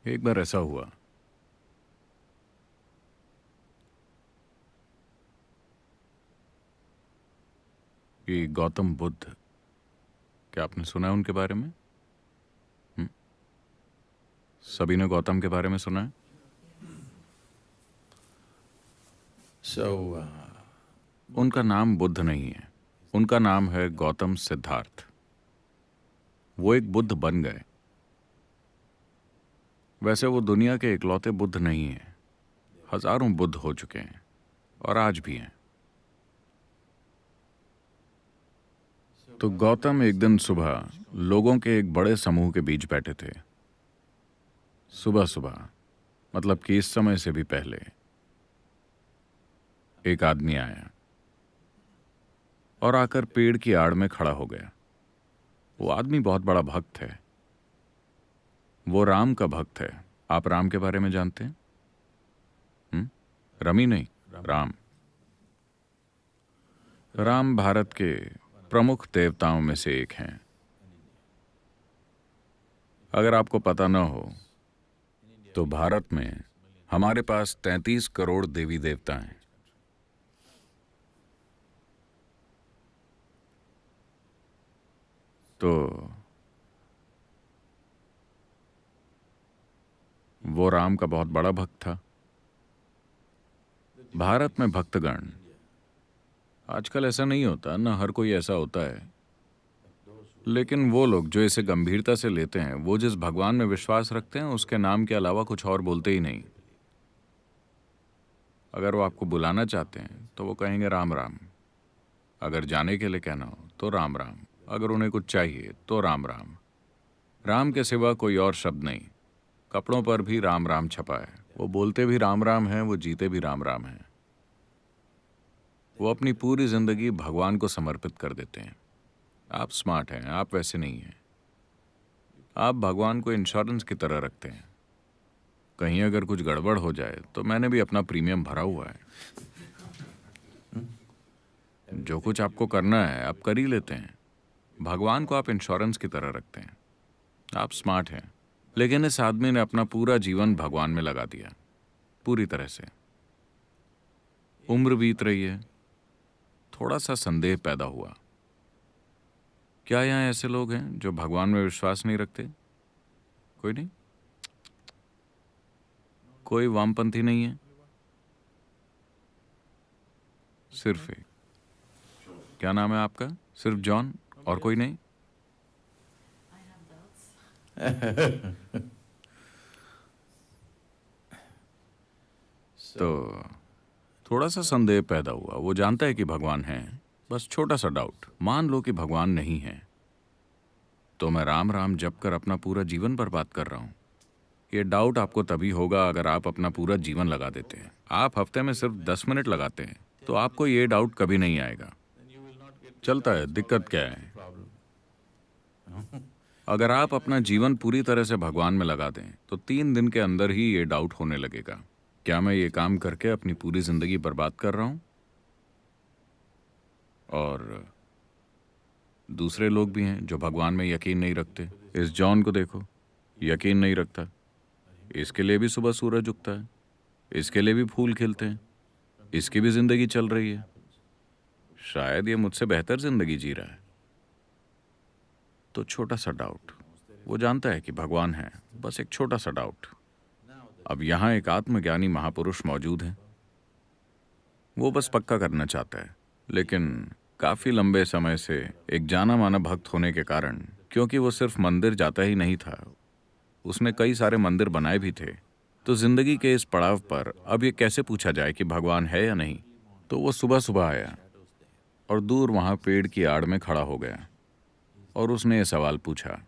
एक बार ऐसा हुआ कि गौतम बुद्ध, क्या आपने सुना है उनके बारे में? हम्म? सभी ने गौतम के बारे में सुना है। So, उनका नाम बुद्ध नहीं है, उनका नाम है गौतम सिद्धार्थ। वो एक बुद्ध बन गए। वैसे वो दुनिया के इकलौते बुद्ध नहीं हैं। हजारों बुद्ध हो चुके हैं और आज भी हैं। तो गौतम एक दिन सुबह लोगों के एक बड़े समूह के बीच बैठे थे। सुबह सुबह, मतलब कि इस समय से भी पहले, एक आदमी आया और आकर पेड़ की आड़ में खड़ा हो गया। वो आदमी बहुत बड़ा भक्त है। वो राम का भक्त है। आप राम के बारे में जानते हैं? रमी नहीं, राम। राम भारत के प्रमुख देवताओं में से एक हैं। अगर आपको पता न हो तो भारत में हमारे पास 33 करोड़ देवी देवता हैं। तो वो राम का बहुत बड़ा भक्त था। भारत में भक्तगण, आजकल ऐसा नहीं होता, ना हर कोई ऐसा होता है, लेकिन वो लोग जो इसे गंभीरता से लेते हैं, वो जिस भगवान में विश्वास रखते हैं उसके नाम के अलावा कुछ और बोलते ही नहीं। अगर वो आपको बुलाना चाहते हैं तो वो कहेंगे राम राम। अगर जाने के लिए कहना हो तो राम राम। अगर उन्हें कुछ चाहिए तो राम राम। राम के सिवा कोई और शब्द नहीं। कपड़ों पर भी राम राम छपा है। वो बोलते भी राम राम हैं, वो जीते भी राम राम हैं। वो अपनी पूरी जिंदगी भगवान को समर्पित कर देते हैं। आप स्मार्ट हैं, आप वैसे नहीं हैं। आप भगवान को इंश्योरेंस की तरह रखते हैं। कहीं अगर कुछ गड़बड़ हो जाए तो मैंने भी अपना प्रीमियम भरा हुआ है। जो कुछ आपको करना है आप कर ही लेते हैं। भगवान को आप इंश्योरेंस की तरह रखते हैं। आप स्मार्ट हैं, लेकिन इस आदमी ने अपना पूरा जीवन भगवान में लगा दिया, पूरी तरह से। उम्र बीत रही है, थोड़ा सा संदेह पैदा हुआ। क्या यहाँ ऐसे लोग हैं जो भगवान में विश्वास नहीं रखते? कोई नहीं? कोई वामपंथी नहीं है? सिर्फ एक। क्या नाम है आपका? सिर्फ जॉन, और कोई नहीं? तो थोड़ा सा संदेह पैदा हुआ। वो जानता है कि भगवान है, बस छोटा सा डाउट। मान लो कि भगवान नहीं है, तो मैं राम राम जप कर अपना पूरा जीवन बर्बाद कर रहा हूँ। ये डाउट आपको तभी होगा अगर आप अपना पूरा जीवन लगा देते हैं। आप हफ्ते में सिर्फ 10 मिनट लगाते हैं, तो आपको ये डाउट कभी नहीं आएगा। चलता है, दिक्कत क्या है? अगर आप अपना जीवन पूरी तरह से भगवान में लगा दें तो 3 दिन के अंदर ही ये डाउट होने लगेगा, क्या मैं ये काम करके अपनी पूरी जिंदगी बर्बाद कर रहा हूं? और दूसरे लोग भी हैं जो भगवान में यकीन नहीं रखते। इस जॉन को देखो, यकीन नहीं रखता। इसके लिए भी सुबह सूरज उगता है, इसके लिए भी फूल खिलते हैं, इसकी भी जिंदगी चल रही है। शायद ये मुझसे बेहतर जिंदगी जी रहा है। तो छोटा सा डाउट। वो जानता है कि भगवान है, बस एक छोटा सा डाउट। अब यहाँ एक आत्मज्ञानी महापुरुष मौजूद है। वो बस पक्का करना चाहता है, लेकिन काफी लंबे समय से एक जाना माना भक्त होने के कारण, क्योंकि वो सिर्फ मंदिर जाता ही नहीं था, उसने कई सारे मंदिर बनाए भी थे। तो जिंदगी के इस पड़ाव पर अब ये कैसे पूछा जाए कि भगवान है या नहीं? तो वो सुबह सुबह आया और दूर वहां पेड़ की आड़ में खड़ा हो गया और उसने ये सवाल पूछा,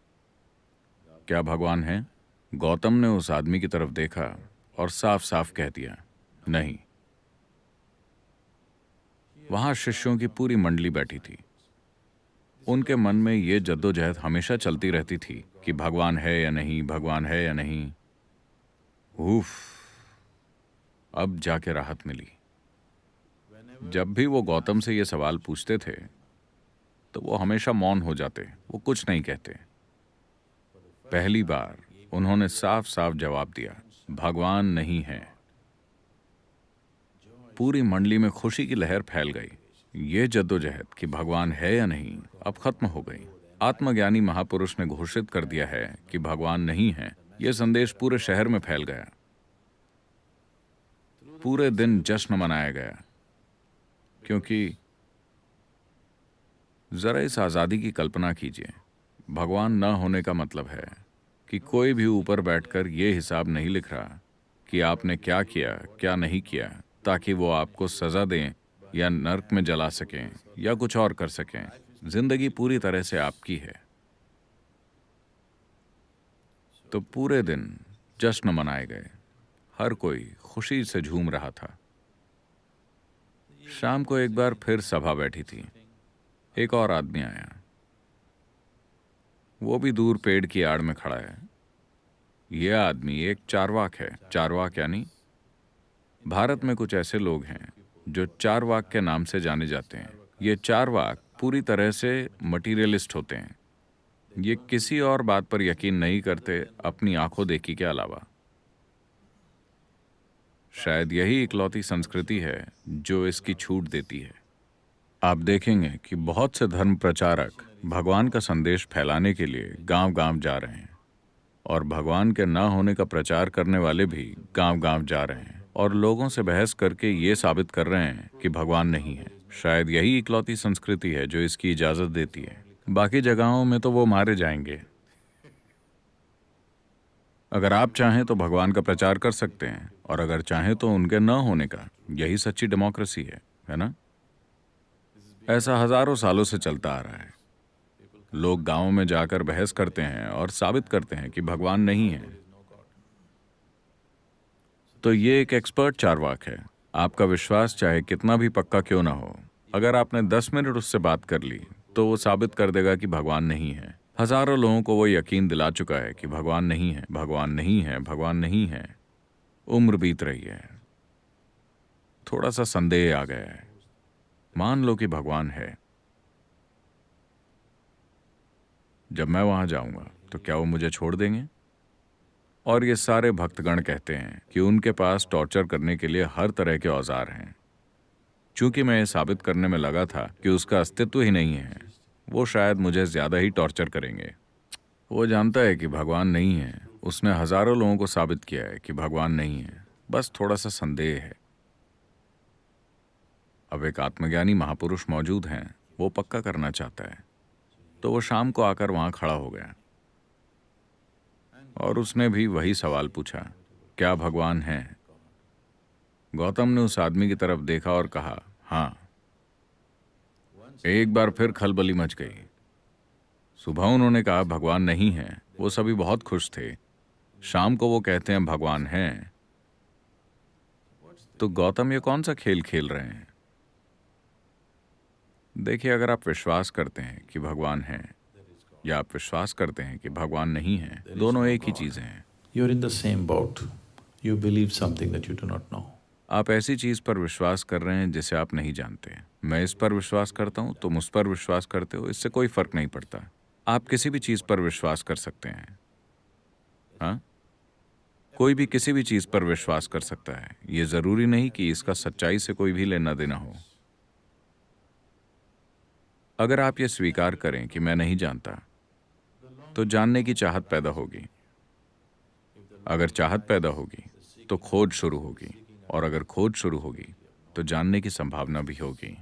क्या भगवान है? गौतम ने उस आदमी की तरफ देखा और साफ साफ कह दिया, नहीं। वहां शिष्यों की पूरी मंडली बैठी थी। उनके मन में ये जद्दोजहद हमेशा चलती रहती थी कि भगवान है या नहीं, भगवान है या नहीं। उफ, अब जाके राहत मिली। जब भी वो गौतम से ये सवाल पूछते थे तो वो हमेशा मौन हो जाते, वो कुछ नहीं कहते। पहली बार उन्होंने साफ साफ जवाब दिया, भगवान नहीं है। पूरी मंडली में खुशी की लहर फैल गई। ये जद्दोजहद कि भगवान है या नहीं अब खत्म हो गई। आत्मज्ञानी महापुरुष ने घोषित कर दिया है कि भगवान नहीं है। यह संदेश पूरे शहर में फैल गया। पूरे दिन जश्न मनाया गया, क्योंकि जरा इस आजादी की कल्पना कीजिए। भगवान न होने का मतलब है कि कोई भी ऊपर बैठकर यह हिसाब नहीं लिख रहा कि आपने क्या किया क्या नहीं किया, ताकि वो आपको सजा दें या नर्क में जला सकें या कुछ और कर सकें। जिंदगी पूरी तरह से आपकी है। तो पूरे दिन जश्न मनाए गए। हर कोई खुशी से झूम रहा था। शाम को एक बार फिर सभा बैठी थी। एक और आदमी आया। वो भी दूर पेड़ की आड़ में खड़ा है। यह आदमी एक चारवाक है। चारवाक यानी भारत में कुछ ऐसे लोग हैं जो चारवाक के नाम से जाने जाते हैं। ये चारवाक पूरी तरह से मटीरियलिस्ट होते हैं। ये किसी और बात पर यकीन नहीं करते अपनी आंखों देखी के अलावा। शायद यही इकलौती संस्कृति है जो इसकी छूट देती है। आप देखेंगे कि बहुत से धर्म प्रचारक भगवान का संदेश फैलाने के लिए गांव-गांव जा रहे हैं, और भगवान के न होने का प्रचार करने वाले भी गांव-गांव जा रहे हैं और लोगों से बहस करके ये साबित कर रहे हैं कि भगवान नहीं है। शायद यही इकलौती संस्कृति है जो इसकी इजाजत देती है। बाकी जगहों में तो वो मारे जाएंगे। अगर आप चाहें तो भगवान का प्रचार कर सकते हैं, और अगर चाहें तो उनके न होने का। यही सच्ची डेमोक्रेसी है ना? ऐसा हजारों सालों से चलता आ रहा है। लोग गांवों में जाकर बहस करते हैं और साबित करते हैं कि भगवान नहीं है। तो ये एक एक्सपर्ट चारवाक है। आपका विश्वास चाहे कितना भी पक्का क्यों ना हो, अगर आपने 10 मिनट उससे बात कर ली तो वो साबित कर देगा कि भगवान नहीं है। हजारों लोगों को वो यकीन दिला चुका है कि भगवान नहीं है, भगवान नहीं है, भगवान नहीं है। उम्र बीत रही है। थोड़ा सा संदेह आ गया है। मान लो कि भगवान है। जब मैं वहां जाऊंगा तो क्या वो मुझे छोड़ देंगे? और ये सारे भक्तगण कहते हैं कि उनके पास टॉर्चर करने के लिए हर तरह के औजार हैं। चूंकि मैं ये साबित करने में लगा था कि उसका अस्तित्व ही नहीं है, वो शायद मुझे ज्यादा ही टॉर्चर करेंगे। वो जानता है कि भगवान नहीं है। उसने हजारों लोगों को साबित किया है कि भगवान नहीं है। बस थोड़ा सा संदेह है। अब एक आत्मज्ञानी महापुरुष मौजूद हैं। वो पक्का करना चाहता है। तो वो शाम को आकर वहां खड़ा हो गया और उसने भी वही सवाल पूछा, क्या भगवान है? गौतम ने उस आदमी की तरफ देखा और कहा, हाँ। एक बार फिर खलबली मच गई। सुबह उन्होंने कहा भगवान नहीं है। वो सभी बहुत खुश थे। शाम को वो कहते हैं भगवान है। तो गौतम ये कौन सा खेल खेल रहे हैं? देखिए, अगर आप विश्वास करते हैं कि भगवान है या आप विश्वास करते हैं कि भगवान नहीं है, दोनों एक ही चीजें हैं। You're in the same boat. You believe something that you do not know. आप ऐसी चीज पर विश्वास कर रहे हैं जिसे आप नहीं जानते। मैं इस पर विश्वास करता हूं, तुम उस पर विश्वास करते हो, इससे कोई फर्क नहीं पड़ता। आप किसी भी चीज पर विश्वास कर सकते हैं। हाँ, कोई भी किसी भी चीज पर विश्वास कर सकता है। ये जरूरी नहीं कि इसका सच्चाई से कोई भी लेना देना हो। अगर आप ये स्वीकार करें कि मैं नहीं जानता, तो जानने की चाहत पैदा होगी। अगर चाहत पैदा होगी तो खोज शुरू होगी, और अगर खोज शुरू होगी तो जानने की संभावना भी होगी।